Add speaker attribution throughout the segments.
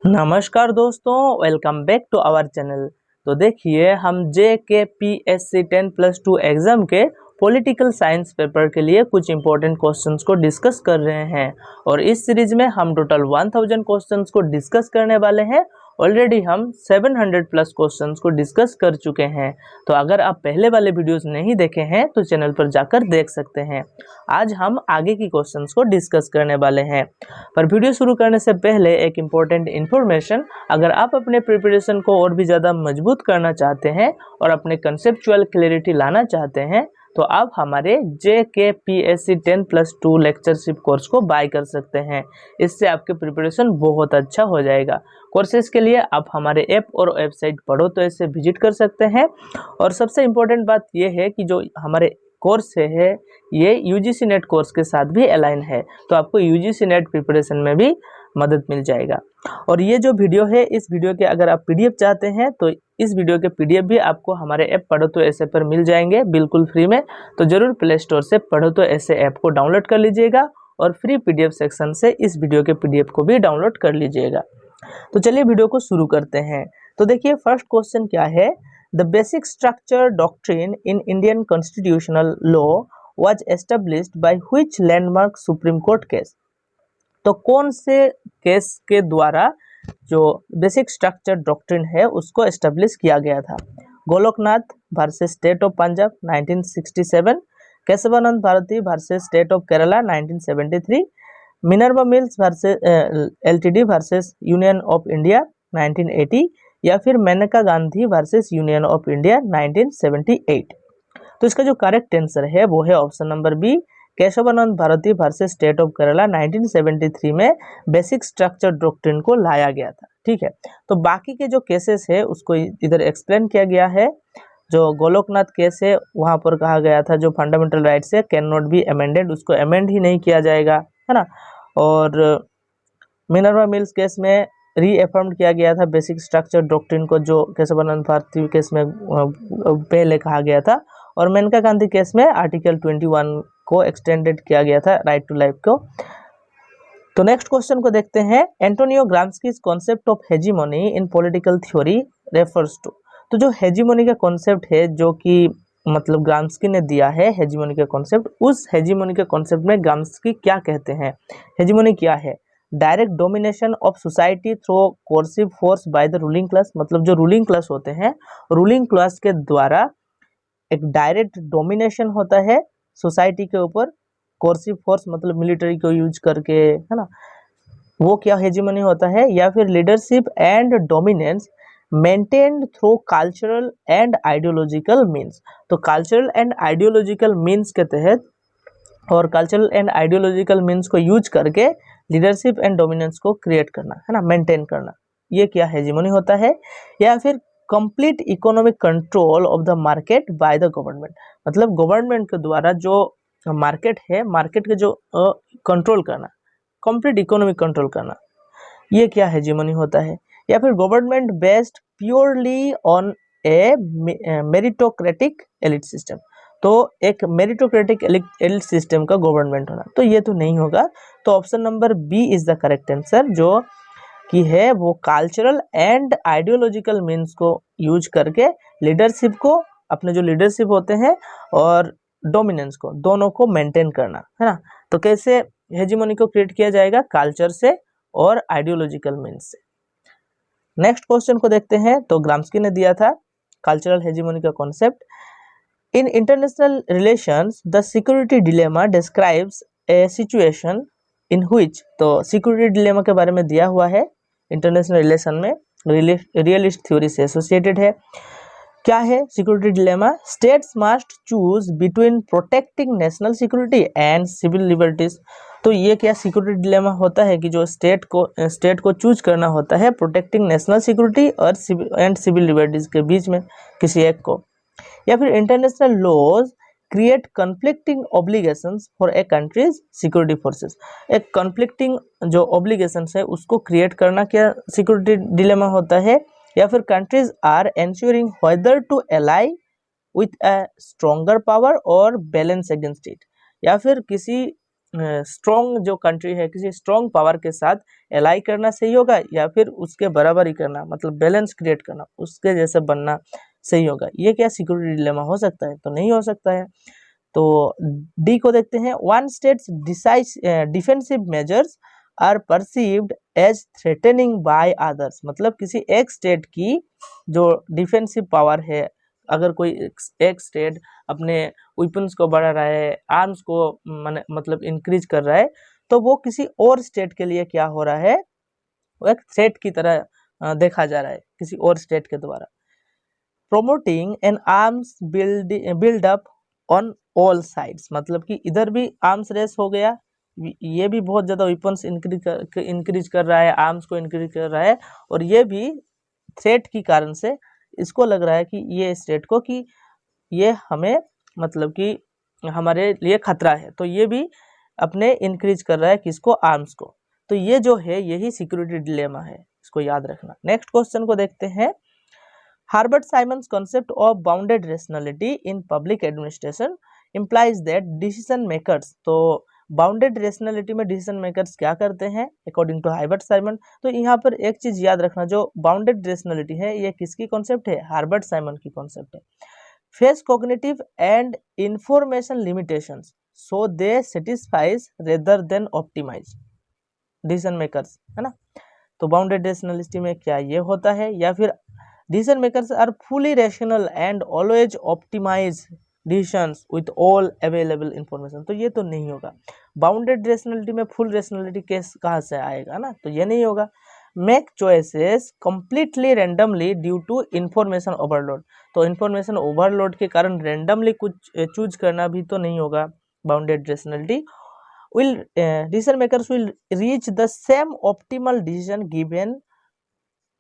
Speaker 1: नमस्कार दोस्तों, welcome back to our channel. तो देखिए, हम JKPSC 10+2 एग्ज़ाम के पॉलिटिकल साइंस पेपर के लिए कुछ इंपॉर्टेंट क्वेश्चंस को डिस्कस कर रहे हैं और इस सीरीज में हम टोटल 1000 क्वेश्चंस को डिस्कस करने वाले हैं। ऑलरेडी हम 700 प्लस क्वेश्चंस को डिस्कस कर चुके हैं। तो अगर आप पहले वाले वीडियोस नहीं देखे हैं तो चैनल पर जाकर देख सकते हैं। आज हम आगे की क्वेश्चंस को डिस्कस करने वाले हैं। पर वीडियो शुरू करने से पहले एक इम्पोर्टेंट इन्फॉर्मेशन, अगर आप अपने प्रिपरेशन को और भी ज़्यादा मजबूत करना चाहते हैं और अपने कंसेप्चुअल क्लैरिटी लाना चाहते हैं तो आप हमारे JKPSC 10+2 लेक्चरशिप कोर्स को बाय कर सकते हैं। इससे आपके प्रिपरेशन बहुत अच्छा हो जाएगा। कोर्सेज के लिए आप हमारे ऐप और वेबसाइट पढ़ो तो इसे विजिट कर सकते हैं। और सबसे इम्पोर्टेंट बात यह है कि जो हमारे कोर्स है ये UGC नेट कोर्स के साथ भी अलाइन है, तो आपको UGC नेट प्रिपरेशन में भी मदद मिल जाएगा। और ये जो वीडियो है, इस वीडियो के अगर आप PDF चाहते हैं तो इस वीडियो के PDF भी आपको हमारे ऐप पढ़ो तो ऐसे पर मिल जाएंगे बिल्कुल फ्री में। तो जरूर प्ले स्टोर से पढ़ो तो ऐसे ऐप को डाउनलोड कर लीजिएगा और फ्री PDF सेक्शन से इस वीडियो के PDF को भी डाउनलोड कर लीजिएगा। तो चलिए वीडियो को शुरू करते हैं। तो देखिए, फर्स्ट क्वेश्चन क्या है। The basic structure doctrine in Indian constitutional law was established by which landmark supreme court case. तो कौन से केस के द्वारा जो बेसिक स्ट्रक्चर डॉक्ट्रिन है उसको एस्टेब्लिश किया गया था। Golaknath versus state of Punjab 1967, Kesavananda Bharati versus state of Kerala 1973, Minerva mills versus LTD versus Union of India 1980, या फिर Maneka Gandhi versus Union of India 1978। तो इसका जो करेक्ट आंसर है वो है option number B, Kesavananda Bharati versus state of Kerala 1973 में बेसिक स्ट्रक्चर डॉक्ट्रिन को लाया गया था। ठीक है, तो बाकी के जो केसेस है उसको इधर एक्सप्लेन किया गया है। जो गोलोकनाथ केस है वहां पर कहा गया था जो फंडामेंटल राइट्स है कैन नॉट बी अमेंडेड, उसको अमेंड ही नहीं किया जाएगा, है ना। और मिनर्वा मिल्स केस में रीएफर्म्ड किया गया था बेसिक स्ट्रक्चर डॉक्ट्रिन को, जो केशवानंद भारती केस में पहले कहा गया था। और मेनका गांधी केस में आर्टिकल 21 को एक्सटेंडेड किया गया था, राइट टू लाइफ को। तो नेक्स्ट क्वेश्चन को देखते हैं। Antonio Gramsci's concept of hegemony in political theory refers to. तो जो हेजीमोनी का कॉन्सेप्ट है जो कि मतलब ग्राम्स्की ने दिया है हेजीमोनी का कॉन्सेप्ट, उस हेजीमोनी के कॉन्सेप्ट में ग्राम्स्की क्या कहते हैं। हेजीमोनी क्या है? Direct domination of society through coercive force by the ruling class. मतलब जो रूलिंग क्लास होते हैं, रूलिंग क्लास के द्वारा एक डायरेक्ट डोमिनेशन होता है सोसाइटी के ऊपर, कोर्सिव फोर्स मतलब मिलिट्री को यूज करके, है ना, वो क्या हेजीमनी होता है। या फिर leadership and dominance maintained through cultural and ideological means. तो कल्चरल एंड आइडियोलॉजिकल मीन्स के तहत और कल्चरल एंड आइडियोलॉजिकल मीन्स को यूज करके लीडरशिप एंड डोमिनेंस को क्रिएट करना, है ना, मेंटेन करना, ये क्या हेजीमनी होता है। या फिर complete economic control of the market by the government. मतलब गवर्नमेंट के द्वारा जो मार्केट है, मार्केट के जो कंट्रोल करना, कंप्लीट इकोनॉमिक कंट्रोल करना, ये क्या हेजीमनी होता है। या फिर government based purely on a meritocratic elite system. तो एक मेरिटोक्रेटिक एलिट सिस्टम का गवर्नमेंट होना, तो ये तो नहीं होगा। तो option number B is the correct answer, जो कि है वो कल्चरल एंड आइडियोलॉजिकल मीन्स को यूज करके लीडरशिप को, अपने जो लीडरशिप होते हैं और डोमिनेंस को, दोनों को मेंटेन करना, है ना। तो कैसे हेजीमोनी को क्रिएट किया जाएगा? कल्चर से और आइडियोलॉजिकल मीन्स से। नेक्स्ट क्वेश्चन को देखते हैं। तो ग्राम्स्की ने दिया था कल्चरल हेजीमोनी का concept. In international relations the security dilemma describes a situation in which. तो सिक्योरिटी डिलेमा के बारे में दिया हुआ है, इंटरनेशनल रिलेशन में रियलिस्ट थ्योरी से एसोसिएटेड है। क्या है security dilemma? States must choose between protecting national security and civil liberties. तो ये क्या सिक्योरिटी डिलेमा होता है कि जो स्टेट को चूज करना होता है प्रोटेक्टिंग नेशनल सिक्योरिटी और सिविल लिबर्टीज के बीच में किसी एक को। या फिर international laws create conflicting obligations for a country's security forces. एक कन्फ्लिक्टिंग जो ऑब्लिगेशंस है उसको क्रिएट करना क्या सिक्योरिटी डिलेमा होता है। या फिर countries are ensuring whether to ally with a stronger power और बैलेंस अगेंस्ट इट। या फिर किसी स्ट्रॉन्ग जो कंट्री है किसी स्ट्रॉन्ग पावर के साथ एलाई करना सही होगा या फिर उसके बराबर ही करना, मतलब बैलेंस क्रिएट करना, उसके जैसे बनना सही होगा। ये क्या सिक्योरिटी डिलेमा हो सकता है? तो नहीं हो सकता है। तो डी को देखते हैं, one state's defensive measures are perceived as threatening by others, मतलब किसी एक स्टेट की जो डिफेंसिव पावर है, अगर कोई एक स्टेट अपने वेपन्स को बढ़ा रहा है, आर्म्स को मतलब इंक्रीज कर रहा है, तो वो किसी और स्टेट के लिए क्या हो रहा है, वो एक थ्रेट की तरह देखा जा रहा है किसी और स्टेट के द्वारा। Promoting an arms build up on all sides, मतलब कि इधर भी आर्म्स रेस हो गया, ये भी बहुत ज़्यादा वेपन्स इंक्रीज कर रहा है, आर्म्स को इंक्रीज कर रहा है, और ये भी थ्रेट की कारण से इसको लग रहा है कि ये स्टेट को कि ये हमें मतलब कि हमारे लिए खतरा है, तो ये भी अपने इंक्रीज कर रहा है किसको, आर्म्स को। तो ये जो है यही सिक्योरिटी डिलेमा है, इसको याद रखना। नेक्स्ट क्वेश्चन को देखते हैं, हार्बर्ट Simons concept of bounded rationality in public administration implies that decision makers, तो बाउंडेड रेशनलिटी में डिसीजन मेकर्स क्या करते हैं अकॉर्डिंग टू हार्बर्ट साइमन। तो यहाँ पर एक चीज याद रखना, जो बाउंडेड रेशनलिटी है ये किसकी कॉन्सेप्ट है, हार्बर्ट साइमन की कॉन्सेप्ट है। Face cognitive and information limitations so they satisfice rather than optimise decision makers, है ना। तो बाउंडेड रेशनलिटी में क्या ये होता है, या फिर decision makers are fully rational and always optimise decisions with all available information, तो ये तो नहीं होगा। बाउंडेड रेशनलिटी में फुल रेशनलिटी केस कहाँ से आएगा ना, तो ये नहीं होगा। Make choices completely randomly due to information overload, तो इंफॉर्मेशन ओवरलोड के कारण रैंडमली कुछ चूज करना भी तो नहीं होगा bounded rationality. will decision makers will reach the same optimal decision given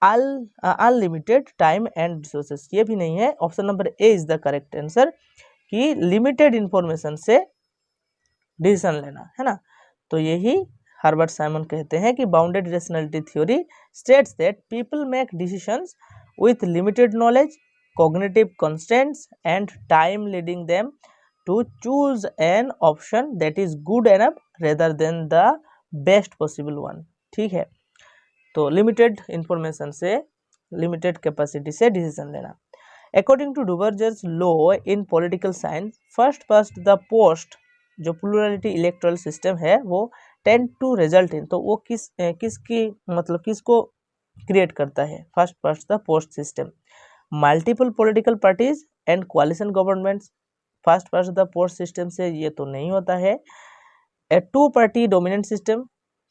Speaker 1: unlimited time and resources, ये भी नहीं है। Option number A is the correct answer कि लिमिटेड इंफॉर्मेशन से डिसीजन लेना, है ना। तो यही हार्बर्ट साइमन कहते हैं कि bounded rationality theory states that people make decisions with limited knowledge, cognitive constraints and time leading them to choose an option that is good enough rather than the best possible one, ठीक है। तो limited information से, limited capacity से decision लेना। According to Duverger's law in political science, first past the post जो plurality electoral system है वो tend to result in, तो वो किसकी मतलब किसको क्रिएट करता है, first past the post system, multiple political parties and coalition governments. First past the post system से ये तो नहीं होता है। A two party dominant system,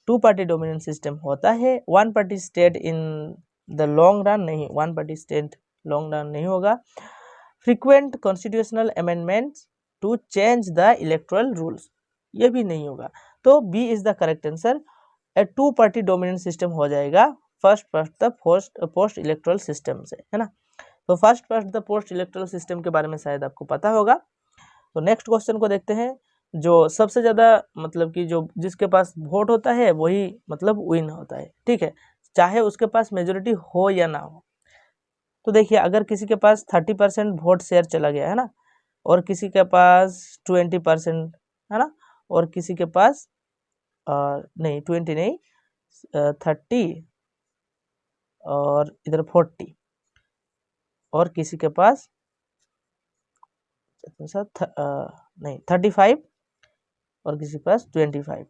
Speaker 1: two party dominant system होता है। One party state in the long run, नहीं, one party state long run नहीं होगा। Frequent constitutional amendments to change the electoral rules, ये भी नहीं होगा। तो B is the correct answer, A two party dominant system हो जाएगा first past the post electoral system से, है ना। तो first past the post electoral system के बारे में शायद आपको पता होगा। तो नेक्स्ट क्वेश्चन को देखते हैं, जो सबसे ज़्यादा मतलब कि जो जिसके पास वोट होता है वही मतलब विन होता है, ठीक है, चाहे उसके पास मेजोरिटी हो या ना हो। तो देखिए अगर किसी के पास 30% वोट शेयर चला गया है ना, और किसी के पास 20%, है ना, और किसी के पास नहीं 20 नहीं 30 और इधर 40, और किसी के पास नहीं 35 और किसी के पास 25,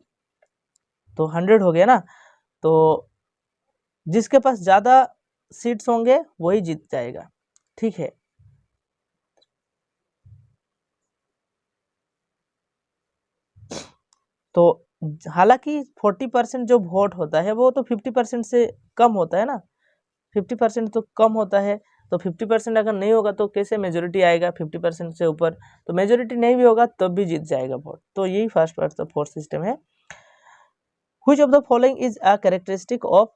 Speaker 1: तो 100 हो गया ना। तो जिसके पास ज़्यादा सीट्स होंगे वही जीत जाएगा, ठीक है। तो हालांकि 40% जो वोट होता है वो तो 50% से कम होता है ना, 50% तो कम होता है, तो 50% अगर नहीं होगा तो कैसे मेजोरिटी आएगा 50% से ऊपर, तो मेजोरिटी नहीं भी होगा तब भी जीत जाएगा वोट। तो यही first past the post system है। Which of the following is a characteristic of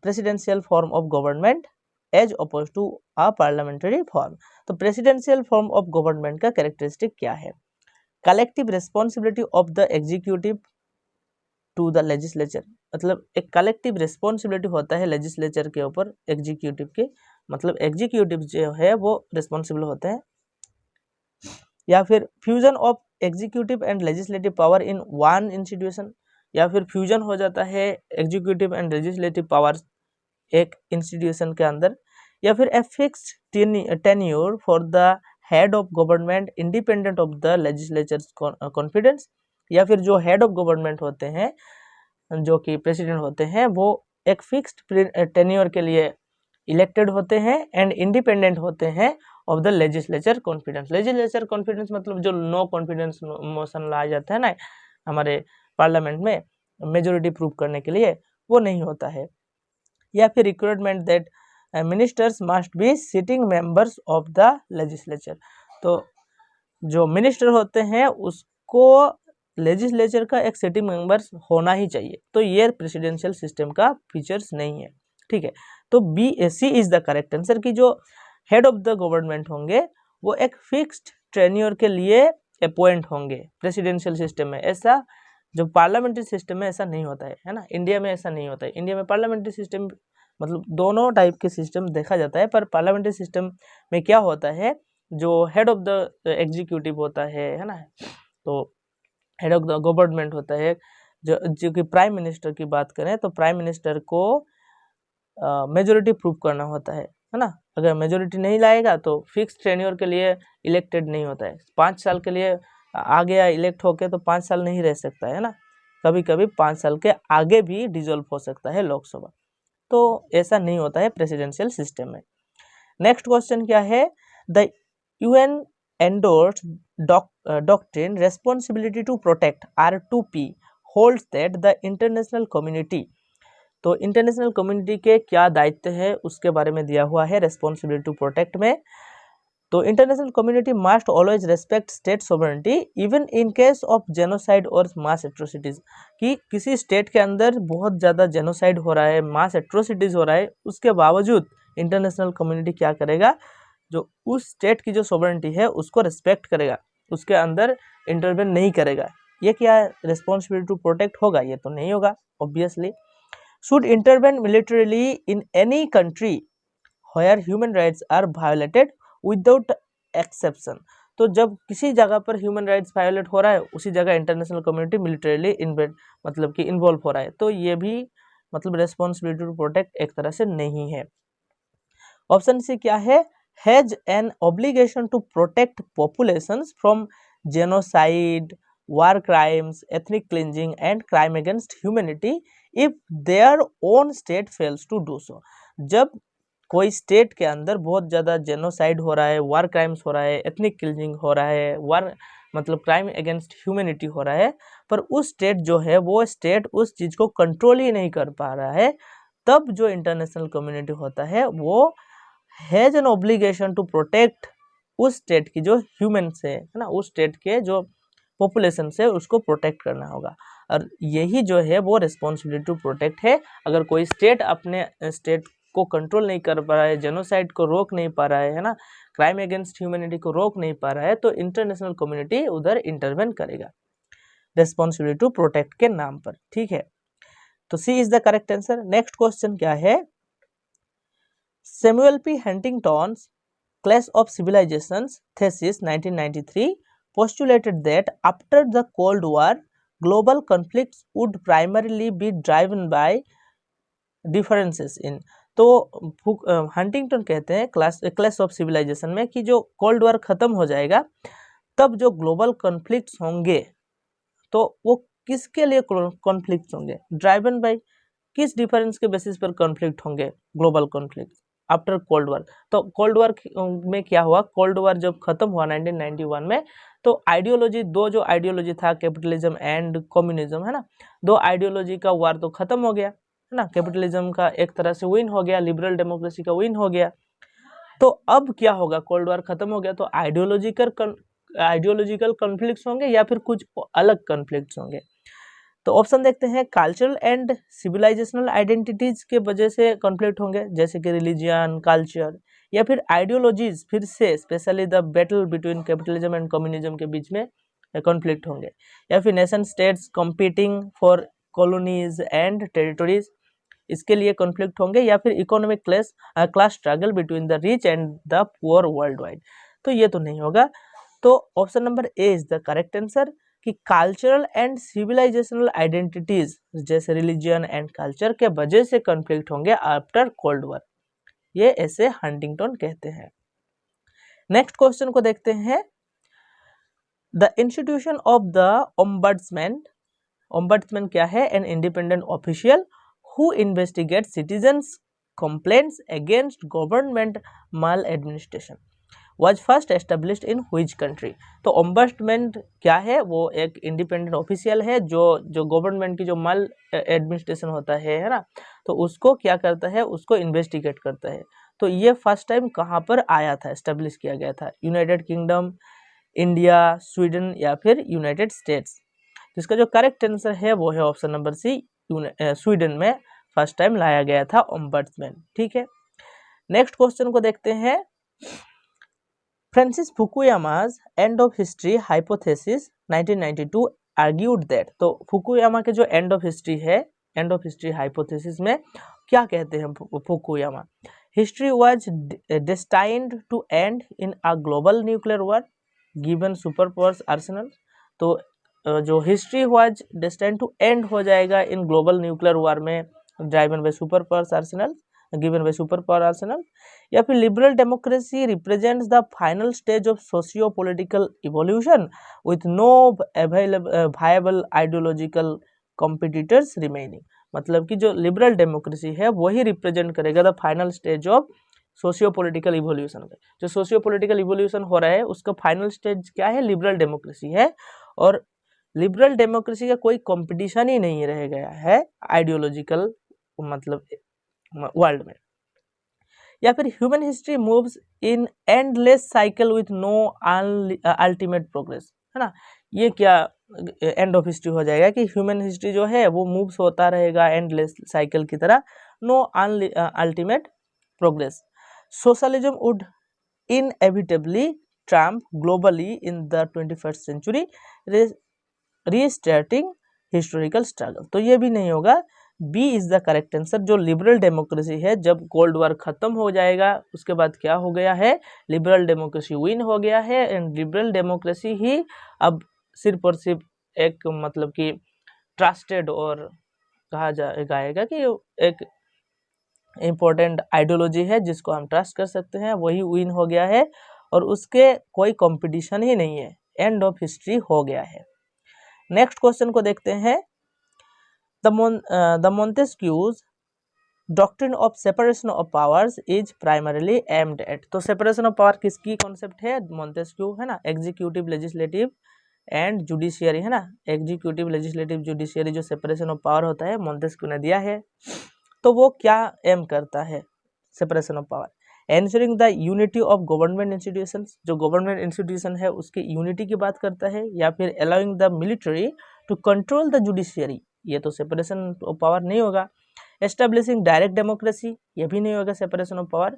Speaker 1: presidential form of government as opposed to a parliamentary form? तो प्रेसिडेंशियल फॉर्म ऑफ गवर्नमेंट का कैरेक्टरिस्टिक क्या है? Collective responsibility of the executive to the legislature, मतलब एक collective responsibility होता है legislature के ऊपर एग्जीक्यूटिव के, मतलब एग्जीक्यूटिव जो है वो रिस्पॉन्सिबल होते हैं। या फिर fusion of executive and legislative power in one institution, या फिर फ्यूजन हो जाता है एग्जीक्यूटिव एंड लेजिस्लेटिव पावर एक इंस्टीट्यूशन के अंदर, या फिर a fixed tenure for the head of government independent of the legislatures confidence, या फिर जो हेड ऑफ गवर्नमेंट होते हैं जो कि प्रेसिडेंट होते हैं वो एक फिक्स्ड टेन्योर के लिए इलेक्टेड होते हैं एंड इंडिपेंडेंट होते हैं of the legislature confidence. Legislature confidence मतलब जो नो कॉन्फिडेंस मोशन लाया जाता है ना हमारे पार्लियामेंट में मेजोरिटी प्रूव करने के लिए, वो नहीं होता है। या फिर requirement that ministers must be sitting members of the legislature, तो जो मिनिस्टर होते हैं उसको लेजिस्लेचर का एक सिटिंग मेंबर्स होना ही चाहिए। तो ये प्रेसिडेंशियल सिस्टम का फीचर्स नहीं है, ठीक है। तो C is the correct answer कि जो हेड ऑफ द गवर्नमेंट होंगे वो एक फिक्स्ड टेन्योर के लिए अपॉइंट होंगे प्रेसिडेंशियल सिस्टम में। ऐसा जो पार्लियामेंट्री सिस्टम में ऐसा नहीं होता है ना, इंडिया में ऐसा नहीं होता है। इंडिया में पार्लियामेंट्री सिस्टम मतलब दोनों टाइप के सिस्टम देखा जाता है, पर पार्लियामेंट्री सिस्टम में क्या होता है जो हेड ऑफ द एग्जीक्यूटिव होता है ना, तो हेड ऑफ द गवर्नमेंट होता है जो कि प्राइम मिनिस्टर की बात करें तो प्राइम मिनिस्टर को मेजोरिटी प्रूव करना होता है ना। अगर मेजोरिटी नहीं लाएगा तो फिक्स टेन्योर के लिए इलेक्टेड नहीं होता है। 5 साल के लिए आ गया इलेक्ट होके तो 5 साल नहीं रह सकता है ना, कभी कभी 5 साल के आगे भी डिसॉल्व हो सकता है लोकसभा, तो ऐसा नहीं होता है प्रेसिडेंशियल सिस्टम में। नेक्स्ट क्वेश्चन क्या है, the UN endorsed doctrine responsibility to protect R2P holds that the international community, तो इंटरनेशनल कम्युनिटी के क्या दायित्व है उसके बारे में दिया हुआ है रेस्पॉन्सिबिलिटी टू प्रोटेक्ट में। तो international community must always respect state sovereignty even in case of genocide और मास एट्रोसिटीज, कि किसी स्टेट के अंदर बहुत ज़्यादा जेनोसाइड हो रहा है, मास एट्रोसिटीज हो रहा है, उसके बावजूद इंटरनेशनल कम्युनिटी क्या करेगा, जो उस स्टेट की जो सोवरेनिटी है उसको रिस्पेक्ट करेगा, उसके अंदर इंटरवेन नहीं करेगा। ये क्या रिस्पॉन्सिबिलिटी टू प्रोटेक्ट होगा? ये तो नहीं होगा obviously. Should intervene militarily in any country where human rights are violated without exception, तो जब किसी जगह पर ह्यूमन राइट्स वायोलेट हो रहा है उसी जगह इंटरनेशनल कम्युनिटी मिलिटरीली मतलब कि इन्वॉल्व हो रहा है, तो ये भी मतलब रिस्पॉन्सिबिलिटी टू प्रोटेक्ट एक तरह से नहीं है। ऑप्शन सी क्या है, has an obligation to protect populations from genocide, war crimes, ethnic cleansing and crime against humanity if their own state fails to do so। जब कोई स्टेट के अंदर बहुत ज़्यादा जेनोसाइड हो रहा है, वार क्राइम्स हो रहा है, एथनिक क्लिंजिंग हो रहा है, वार मतलब क्राइम अगेंस्ट ह्यूमैनिटी हो रहा है, पर उस स्टेट जो है वो स्टेट उस चीज़ को कंट्रोल ही नहीं कर पा रहा है, तब जो इंटरनेशनल कम्युनिटी होता है वो has an obligation to protect उस स्टेट की जो ह्यूमन से है ना, उस स्टेट के जो पॉपुलेशन से उसको प्रोटेक्ट करना होगा, और यही जो है वो रिस्पॉन्सिबिलिटी टू प्रोटेक्ट है। अगर कोई स्टेट अपने स्टेट को कंट्रोल नहीं कर पा रहा है, जेनोसाइड को रोक नहीं पा रहा है ना, क्राइम अगेंस्ट ह्यूमैनिटी को रोक नहीं पा रहा है, तो इंटरनेशनल कम्युनिटी उधर इंटरवेन करेगा रिस्पॉन्सिबिलिटी टू प्रोटेक्ट के नाम पर, ठीक है। तो C is the correct answer. Next question क्या है, Samuel P. Huntington's Clash of Civilizations thesis 1993 postulated that after the Cold War, global conflicts would primarily be driven by differences in, तो Huntington कहते हैं क्लैश ऑफ सिविलाइजेशन में कि जो cold war खत्म हो जाएगा तब जो ग्लोबल कॉन्फ्लिक्ट्स होंगे तो वो किसके लिए कॉन्फ्लिक्ट्स होंगे, ड्राइवन बाय किस डिफरेंस के बेसिस पर कॉन्फ्लिक्ट होंगे global conflict after cold war. तो कोल्ड वॉर में क्या हुआ, कोल्ड वॉर जब खत्म हुआ 1991 में, तो आइडियोलॉजी दो जो आइडियोलॉजी था कैपिटलिज्म एंड कम्युनिज्म है ना, दो आइडियोलॉजी का वार तो खत्म हो गया है ना, कैपिटलिज्म का एक तरह से विन हो गया, लिबरल डेमोक्रेसी का विन हो गया। तो अब क्या होगा, कोल्ड वॉर खत्म हो गया तो आइडियोलॉजिकल कॉन्फ्लिक्ट्स होंगे या फिर कुछ अलग कॉन्फ्लिक्ट्स होंगे। तो ऑप्शन देखते हैं, कल्चरल एंड सिविलाइजेशनल आइडेंटिटीज के वजह से कॉन्फ्लिक्ट होंगे जैसे कि रिलीजियन, कल्चर, या फिर आइडियोलॉजीज फिर से specially the battle between capitalism and communism के बीच में कॉन्फ्लिक्ट होंगे, या फिर nation states competing for colonies and territories इसके लिए कॉन्फ्लिक्ट होंगे, या फिर economic class struggle between the rich and the poor world wide. तो ये तो नहीं होगा। तो option number A is the correct answer कि कल्चरल एंड सिविलाइजेशनल आइडेंटिटीज जैसे रिलीजियन एंड कल्चर के वजह से कॉन्फ्लिक्ट होंगे आफ्टर कोल्ड वॉर, ये ऐसे हंटिंगटन कहते हैं। नेक्स्ट क्वेश्चन को देखते हैं, the institution of the ombudsman, ombudsman क्या है? An independent official who investigate citizens complaints against government mall administration, was first established in which country? तो ओम्बड्समैन क्या है? वो एक इंडिपेंडेंट ऑफिशियल है जो गवर्नमेंट की जो माल एडमिनिस्ट्रेशन होता है ना, तो उसको क्या करता है, उसको इन्वेस्टिगेट करता है। तो ये फर्स्ट टाइम कहाँ पर आया था, एस्टेब्लिश किया गया था? यूनाइटेड किंगडम, इंडिया, स्वीडन या फिर यूनाइटेड स्टेट्स? जिसका जो करेक्ट आंसर है वो है ऑप्शन नंबर सी, स्वीडन में फर्स्ट टाइम लाया गया था ओम्बड्समैन। ठीक है, नेक्स्ट क्वेश्चन को देखते हैं, Francis Fukuyama's end of history hypothesis 1992 argued that, तो फुकुयामा के जो एंड ऑफ हिस्ट्री है, एंड ऑफ हिस्ट्री हाइपोथेसिस में क्या कहते हैं Fukuyama? History was destined to end in a global nuclear war given super powers arsenal, तो जो history was destined to end हो जाएगा इन ग्लोबल न्यूक्लियर वॉर में driven by super powers arsenal, given by super power arsenal, या फिर liberal democracy represents the final stage of socio political evolution with no viable ideological competitors remaining, मतलब कि जो liberal democracy है वही represent करेगा the final stage of socio political evolution का। जो सोशियो पॉलिटिकल इवोल्यूशन हो रहा है उसका फाइनल स्टेज क्या है? लिबरल डेमोक्रेसी है, और लिबरल डेमोक्रेसी का कोई कंपटीशन ही नहीं रह गया है आइडियोलॉजिकल मतलब वर्ल्ड में। या फिर human history moves in endless cycle with no ultimate progress, है ना, ये क्या एंड ऑफ हिस्ट्री हो जाएगा कि ह्यूमन हिस्ट्री जो है वो मूव्स होता रहेगा एंडलेस साइकिल की तरह, no ultimate progress. Socialism would inevitably trump globally in the 21st century restarting historical struggle, तो ये भी नहीं होगा, B is the correct answer. जो लिबरल डेमोक्रेसी है, जब कोल्ड वॉर खत्म हो जाएगा उसके बाद क्या हो गया है? लिबरल डेमोक्रेसी विन हो गया है, एंड लिबरल डेमोक्रेसी ही अब सिर्फ और सिर्फ एक मतलब कि ट्रस्टेड और कहा जाएगा कि एक इम्पोर्टेंट आइडियोलॉजी है जिसको हम ट्रस्ट कर सकते हैं, वही विन हो गया है और उसके कोई कंपटीशन ही नहीं है, एंड ऑफ हिस्ट्री हो गया है। नेक्स्ट क्वेश्चन को देखते हैं, The Montesquieu's doctrine of separation of powers is primarily aimed at, तो separation of power किसकी कॉन्सेप्ट है? Montesquieu, है ना, एग्जीक्यूटिव, लेजिस्लेटिव एंड जुडिशियरी, है ना, एग्जीक्यूटिव, लेजिस्लेटिव, जुडिशियरी जो सेपरेशन ऑफ पावर होता है Montesquieu ने दिया है। तो वो क्या एम करता है separation of power? Ensuring the unity of government institutions, जो गवर्नमेंट इंस्टीट्यूशन है उसकी यूनिटी की बात करता है, या फिर allowing the military to control the judiciary, ये तो सेपरेशन ऑफ पावर नहीं होगा। एस्टेब्लिशिंग डायरेक्ट डेमोक्रेसी, ये भी नहीं होगा separation of power.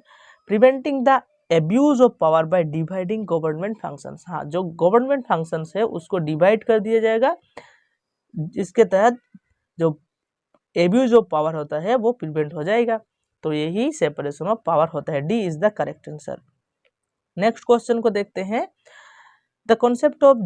Speaker 1: Preventing the abuse of power by dividing government functions, हाँ, जो गवर्नमेंट फंक्शंस है उसको डिवाइड कर दिया जाएगा, जिसके तहत जो एब्यूज ऑफ पावर होता है वो प्रिवेंट हो जाएगा, तो यही सेपरेशन ऑफ पावर होता है। D is the correct answer. Next question को देखते हैं, the concept of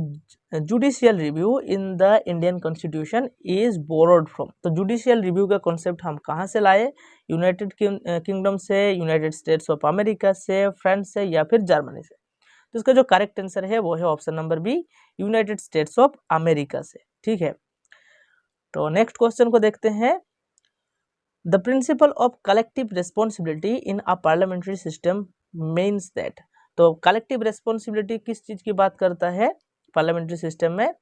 Speaker 1: judicial review in the Indian constitution is borrowed from, तो जुडिशियल रिव्यू का कॉन्सेप्ट हम कहाँ से लाए? यूनाइटेड किंगडम से, यूनाइटेड स्टेट्स ऑफ अमेरिका से, फ्रांस से, या फिर जर्मनी से? तो इसका जो करेक्ट आंसर है वो है option number B, United States of America से। ठीक है, तो नेक्स्ट क्वेश्चन को देखते हैं, the principle of collective responsibility in a parliamentary system means that, तो कलेक्टिव रिस्पॉन्सिबिलिटी किस चीज की बात करता है पार्लियामेंट्री सिस्टम में?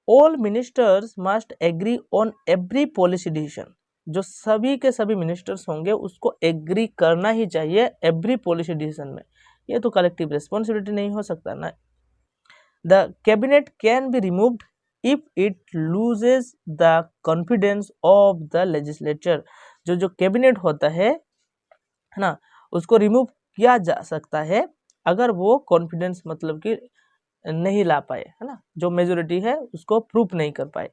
Speaker 1: All ministers must agree on every policy decision, जो सभी के सभी मिनिस्टर्स होंगे उसको एग्री करना ही चाहिए एवरी पॉलिसी डिसीजन में, ये तो कलेक्टिव रिस्पॉन्सिबिलिटी नहीं हो सकता ना। The cabinet can be removed if it loses the confidence of the legislature, जो कैबिनेट होता है ना, उसको रिमूव किया जा सकता है अगर वो कॉन्फिडेंस मतलब कि नहीं ला पाए, है ना, जो मेजोरिटी है उसको प्रूफ नहीं कर पाए।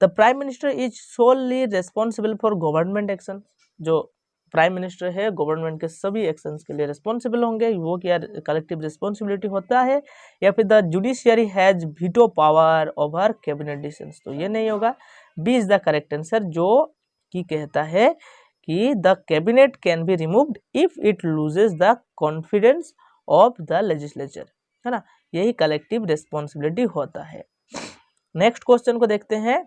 Speaker 1: The prime minister is solely responsible for government action, जो प्राइम मिनिस्टर है, गवर्नमेंट के सभी एक्शंस के लिए रिस्पॉन्सिबल होंगे, वो क्या कलेक्टिव रिस्पॉन्सिबिलिटी होता है, या फिर the judiciary has veto power over cabinet decisions, तो ये नहीं होगा। B is the correct answer, जो कि कहता है कि the cabinet can be removed if it loses the confidence of the legislature, है ना, यही कलेक्टिव रिस्पॉन्सिबिलिटी होता है। नेक्स्ट क्वेश्चन को देखते हैं,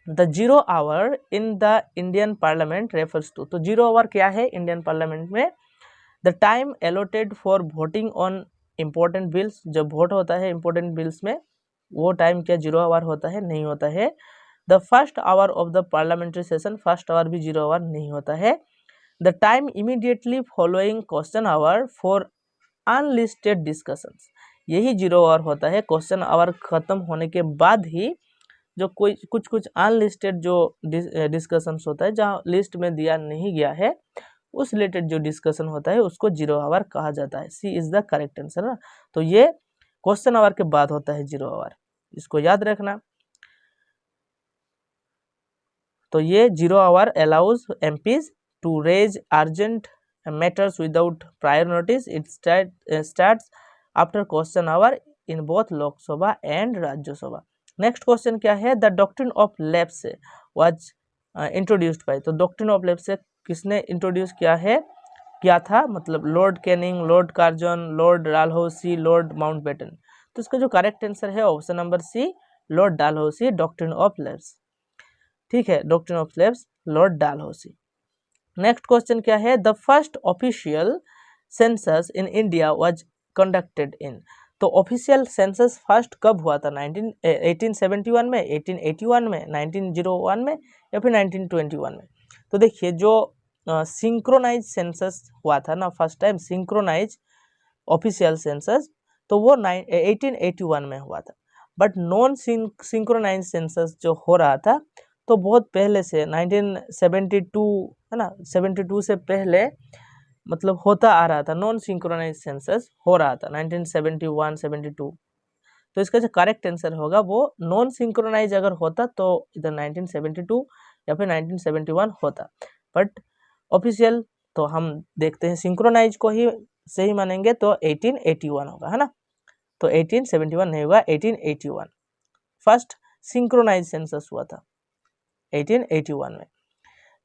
Speaker 1: the zero hour in the Indian parliament refers to, तो जीरो आवर क्या है इंडियन पार्लियामेंट में, the time allotted for voting on important bills, जब वोट होता है इम्पोर्टेंट बिल्स में, वो टाइम क्या जीरो आवर होता है, नहीं होता है। The first hour of the parliamentary session, first hour भी जीरो आवर नहीं होता है। The time immediately following question hour for unlisted discussions, यही जीरो आवर होता है, क्वेश्चन आवर खत्म होने के बाद ही जो कोई कुछ अनलिस्टेड जो डिस्कशंस होता है, जहाँ लिस्ट में दिया नहीं गया है, उस रिलेटेड जो डिस्कशन होता है उसको जीरो आवर कहा जाता है। सी इज द करेक्ट आंसर ना, तो ये क्वेश्चन आवर के बाद होता है जीरो आवर, इसको याद रखना। तो ये zero hour allows MPs to raise urgent matters without prior notice, it starts after question hour in both Lok Sabha and Rajya Sabha. Next question क्या है, the doctrine of lapse was introduced by, तो डॉक्ट्रिन ऑफ लैप्स किसने introduce किया था, मतलब Lord Canning, Lord Curzon, Lord Dalhousie, Lord Mountbatten, तो इसका जो करेक्ट आंसर है option number C, Lord Dalhousie, doctrine of lapse, ठीक है, doctrine of lapse Lord Dalhousie. Next question क्या है, the first official census in India was conducted in, तो official census first कब हुआ था, 1871 में, 1881 में, 1901 में, या फिर 1921 में। तो देखिए जो सिंक्रोनाइज सेंसस हुआ था ना first time, synchronise official census, तो वो 1881 में हुआ था। बट नॉन सिंक्रोनाइज सेंसस जो हो रहा था तो बहुत पहले से 1972, है ना, 72 से पहले मतलब होता आ रहा था, नॉन सिंक्रोनाइज सेंसस हो रहा था 1971 72। तो इसका जो करेक्ट आंसर होगा वो नॉन सिंक्रोनाइज अगर होता तो इधर 1972 या फिर 1971 होता, बट ऑफिशियल तो हम देखते हैं सिंक्रोनाइज को ही सही मानेंगे तो 1881 होगा, है ना, तो 1871 नहीं होगा, 1881 फर्स्ट सिंक्रोनाइज सेंसस हुआ था 1881 में।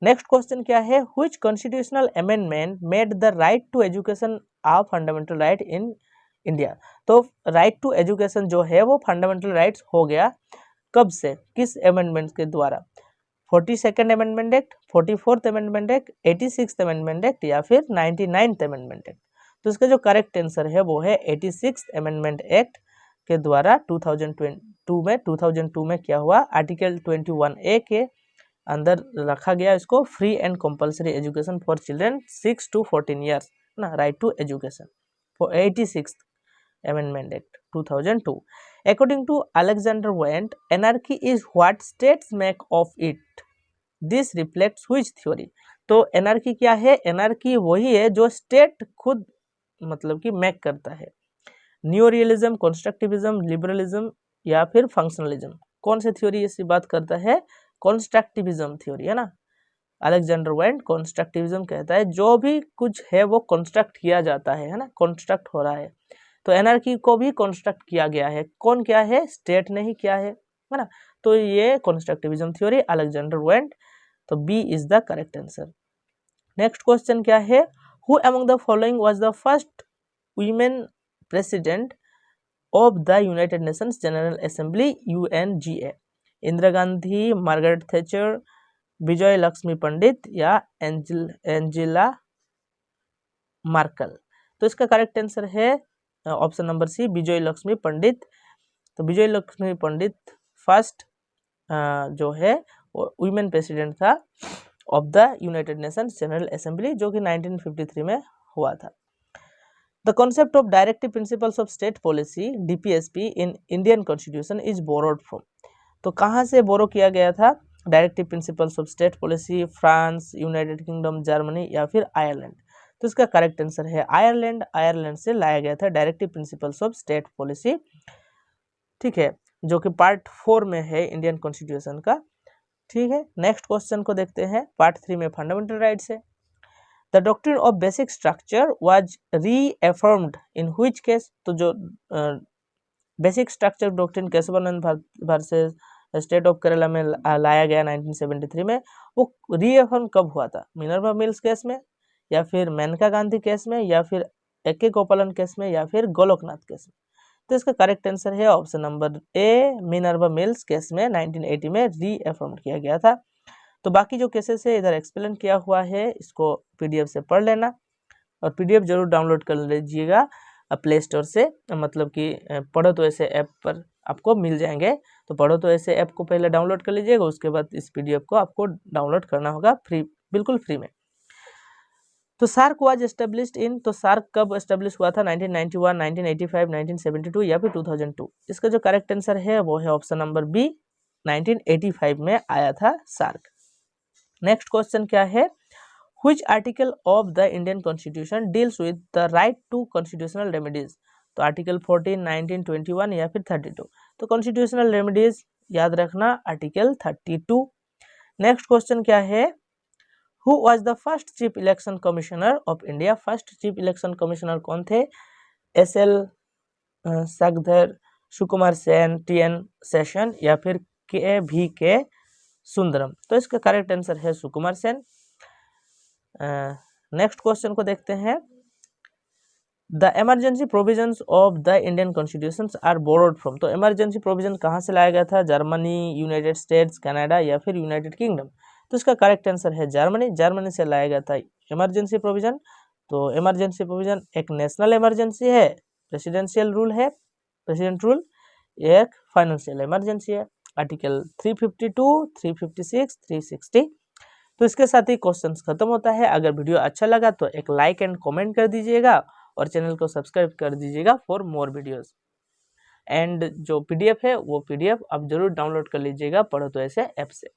Speaker 1: नेक्स्ट क्वेश्चन क्या है, which constitutional amendment made the right to education a fundamental right in India, तो राइट टू एजुकेशन जो है वो फंडामेंटल राइट्स हो गया कब से, किस अमेंडमेंट के द्वारा, 42nd amendment act, 44th amendment act, 86th amendment act, या फिर 99th अमेंडमेंट एक्ट। तो इसका जो करेक्ट आंसर है वो है 86th अमेंडमेंट एक्ट के द्वारा 2002 में क्या हुआ, आर्टिकल 21A के अंदर रखा गया इसको, free and compulsory education for children 6 to 14 years, ना, right to education for 86th amendment act 2002। According to Alexander Wendt, anarchy is what states make of it, this reflects which theory, तो anarchy क्या है, anarchy वही है जो state खुद मतलब कि मेक करता है, न्यू रियलिज्म, कंस्ट्रक्टिविज्म, लिबरलिज्म, या फिर फंक्शनलिज्म, कौन से थ्योरी इसकी बात करता है, कंस्ट्रक्टिविज्म थ्योरी, है ना, अलेक्जेंडर वेंट कंस्ट्रक्टिविज्म कहता है जो भी कुछ है वो कंस्ट्रक्ट किया जाता है ना, कंस्ट्रक्ट हो रहा है, तो एनार्की को भी कंस्ट्रक्ट किया गया है, कौन किया है, स्टेट ने ही किया है ना, तो ये कंस्ट्रक्टिविज्म थ्योरी अलेक्जेंडर वेंट, तो B is the correct answer. Next question क्या है, who among the following was the first women president of the United Nations General Assembly UNGA, Indira Gandhi, Margaret Thatcher, Vijay Lakshmi Pandit, या एंजेला मार्कल, तो इसका correct answer है option number C, Vijay Lakshmi Pandit. तो Vijay Lakshmi Pandit first जो है women president था of the United Nations General assembly, जो कि 1953 में हुआ था। The concept of directive principles of state policy DPSP in Indian constitution is borrowed from, तो कहाँ से बोरो किया गया था directive principles of state policy, France, United kingdom, Germany, या फिर आयरलैंड, तो इसका करेक्ट आंसर है आयरलैंड, आयरलैंड से लाया गया था directive principles of state policy, ठीक है, जो कि पार्ट 4 में है इंडियन कॉन्स्टिट्यूशन का, ठीक है। नेक्स्ट क्वेश्चन को देखते हैं, पार्ट 3 में फंडामेंटल राइट्स है। The doctrine of basic structure was reaffirmed in which case, तो जो basic structure doctrine Kesavananda versus state of Kerala में लाया गया 1973 में, वो रीएफर्म कब हुआ था? मिनर्वा मिल्स केस में, या फिर मेनका गांधी केस में, या फिर ए.के. गोपालन केस में, या फिर गोलोकनाथ केस में? तो इसका करेक्ट आंसर है option number A, Minerva mills case में 1980 में रीएफर्म किया गया था। तो बाकी जो केसेस है इधर एक्सप्लेन किया हुआ है, इसको पीडीएफ से पढ़ लेना और पीडीएफ जरूर डाउनलोड कर लीजिएगा प्ले स्टोर से, मतलब कि पढ़ो तो ऐसे ऐप पर आपको मिल जाएंगे। तो पढ़ो तो ऐसे ऐप को पहले डाउनलोड कर लीजिएगा, उसके बाद इस पीडीएफ को आपको डाउनलोड करना होगा फ्री, बिल्कुल फ्री में। तो सार्क वाज एस्टेब्लिश्ड इन, तो सार्क कब एस्टेब्लिश हुआ था? 1991, 1985, 1972 या फिर 2002? इसका जो करेक्ट आंसर है वो है ऑप्शन नंबर बी, 1985 में आया था सार्क। नेक्स्ट क्वेश्चन क्या है? Which article of the Indian Constitution deals with the right to constitutional remedies? तो आर्टिकल 14, 19, 21 या फिर 32? तो कॉन्स्टिट्यूशनल रेमेडीज याद रखना आर्टिकल 32। नेक्स्ट क्वेश्चन क्या है? Who was the first chief election commissioner of India? First chief election commissioner कौन थे? SL. सागधर, Sukumar Sen, TN. Session या फिर के.भी.के. सुंदरम? तो इसका करेक्ट आंसर है सुकुमार सेन। नेक्स्ट क्वेश्चन को देखते हैं। The emergency provisions of the Indian constitution are borrowed from? तो इमरजेंसी प्रोविजन कहाँ से लाया गया था? जर्मनी, यूनाइटेड स्टेट्स, कनाडा या फिर यूनाइटेड किंगडम? तो इसका करेक्ट आंसर है जर्मनी। जर्मनी से लाया गया था इमरजेंसी प्रोविजन। तो इमरजेंसी प्रोविजन एक नेशनल इमरजेंसी है, प्रेसिडेंशियल रूल है, प्रेसिडेंट रूल, एक फाइनेंशियल इमरजेंसी है। आर्टिकल 352, 356, 360। तो इसके साथ ही क्वेश्चंस खत्म होता है। अगर वीडियो अच्छा लगा तो एक लाइक एंड कमेंट कर दीजिएगा और चैनल को सब्सक्राइब कर दीजिएगा फॉर मोर वीडियोस। एंड जो पीडीएफ है वो पीडीएफ आप जरूर डाउनलोड कर लीजिएगा पढ़ो तो ऐसे ऐप से।